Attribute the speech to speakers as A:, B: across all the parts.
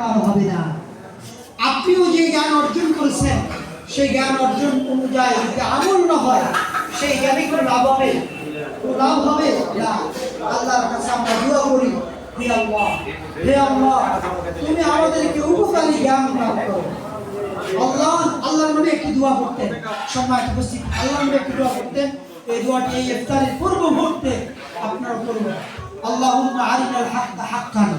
A: কার হবে না। আপনিও যে জ্ঞান অর্জন করেছেন সেই জ্ঞান অর্জন অনুযায়ী যদি আমল না হয় সেই জ্ঞানে কোনো লাভ হবে? কোনো লাভ হবে না। আল্লাহর কাছে আমরা দোয়া করি, হে আল্লাহ, হে আল্লাহ, তুমি আমাদেরকে উপকারী জ্ঞান দান করো। আল্লাহর নবী একটি দোয়া করতেন, সম্মানিত উপস্থিতি, আল্লাহর নবী একটি দোয়া করতেন। এই দোয়াটি এই ইফতারের পূর্ব মুহূর্তে আপনারা করবেন। আল্লাহুম্মা আরিনাল হাক্কা হাক্কান।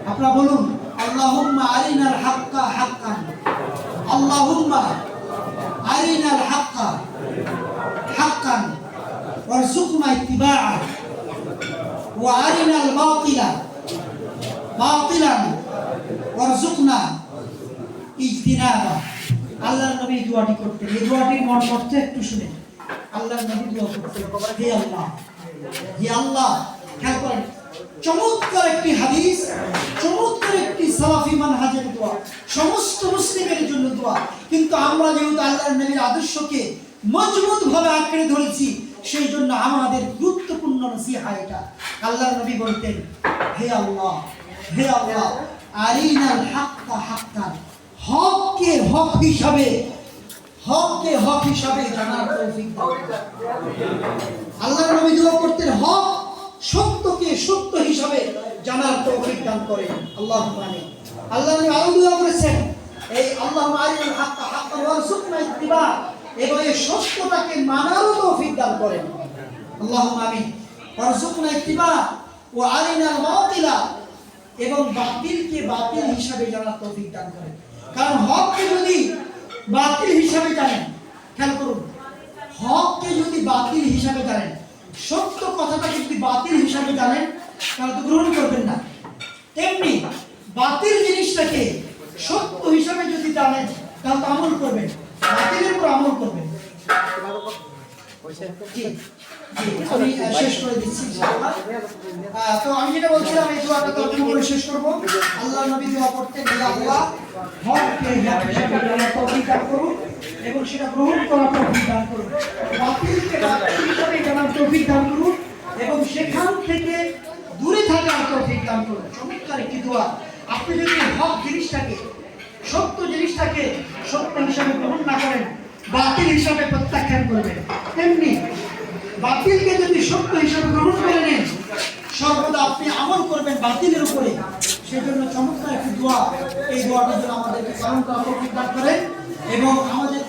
A: আপনারা বলুন, আল্লাহুম্মা আরিনাল হাক্কা হাক্কান, আল্লাহুম্মা আরিনাল হাক্কা হাক্কান ওয়ারযুকনা ইত্তিবাআ ওয়া আরিনাল বাতিলা বাতিলান ওয়ারযুকনা ইজতিনাবা। আল্লাহর নবী দোয়াটি করতেন। এই দোয়াটির মর্ম অর্থ একটু শুনেন। আল্লাহর নবী দোয়া করতেন, হে আল্লাহ, হে আল্লাহ। খেয়াল করেন, চমৎকার একটি হাদিস, চমৎকার একটি সালাফি মানহাজের দোয়া, সমস্ত মুসলিমের জন্য দোয়া। কিন্তু আমরা যেহেতু আল্লাহর নবীর আদর্শকে মজবুত ভাবে আঁকড়ে ধরেছি, সেই জন্য আমাদের গুরুত্বপূর্ণ নসিহা এটা। আল্লাহর নবী বলতেন, হে আল্লাহ, হে আল্লাহ, আরিনাল হাক্কা হাক্কান, হককে হক হিসাবে, হককে হক হিসাবে জানার তৌফিক দাও। আল্লাহর নবী দোয়া করতেন, হক সত্যকে সত্য হিসাবে জানার তৌফিক দান করেন। আল্লাহুম্মা আমিন। আল্লাহর নবী আরো দোয়া করেছেন, এই আল্লাহুম্মা আরিনাল হাক্কা হাক্কান ওয়ারযুকনা ইত্তিবা, এবং এই সত্যটাকে মানার তৌফিক দান করেন। আল্লাহুম্মা আমিন। ওয়ারযুকনা ইত্তিবা ওয়া আরিনাল বাতিলা, এবং বাতিলকে বাতিল হিসাবে জানার তৌফিক দান করেন। কারণ হককে যদি বাতিল হিসাবে জানেন, খেয়াল করুন, হককে যদি বাতিল হিসাবে জানেন, সত্য কথাটাকে যদি বাতিল হিসাবে জানেন, তাহলে তো গ্রহণ করবেন না। তেমনি বাতিল জিনিসটাকে সত্য হিসাবে যদি জানেন, তাহলে তো আমল করবেন, বাতিলের উপর আমল করবেন। আমি শেষ করে দিচ্ছি ইনশাআল্লাহ। তো আমি যেটা বলছিলাম, এই দোয়াটা তর্জমা করে শেষ করব। আল্লাহর নবী দোয়া করতেন, হে আল্লাহ, হককে হক হিসাবে জানার তৌফিক দান করুন এবং সেটা গ্রহণ করার তৌফিক দান করুন। বাতিলকে বাতিল হিসাবে জানার তৌফিক দান করুন এবং সেখান থেকে দূরে থাকার তৌফিক দান করুন। চমৎকার একটি দোয়া। আপনি যদি হক জিনিসটাকে, সত্য জিনিসটাকে সত্য হিসাবে গ্রহণ না করেন, বাতিল হিসাবে প্রত্যাখ্যান করবেন, তেমনি বাতিলকে যদি সত্য হিসাবে গ্রহণ করে নেন, সর্বদা আপনি আমল করবেন বাতিলের উপরে। সেজন্য চমৎকার একটি দোয়া, এই দোয়াটা যেন আমাদেরকে পালন করার তৌফিক দান করেন এবং আমাদের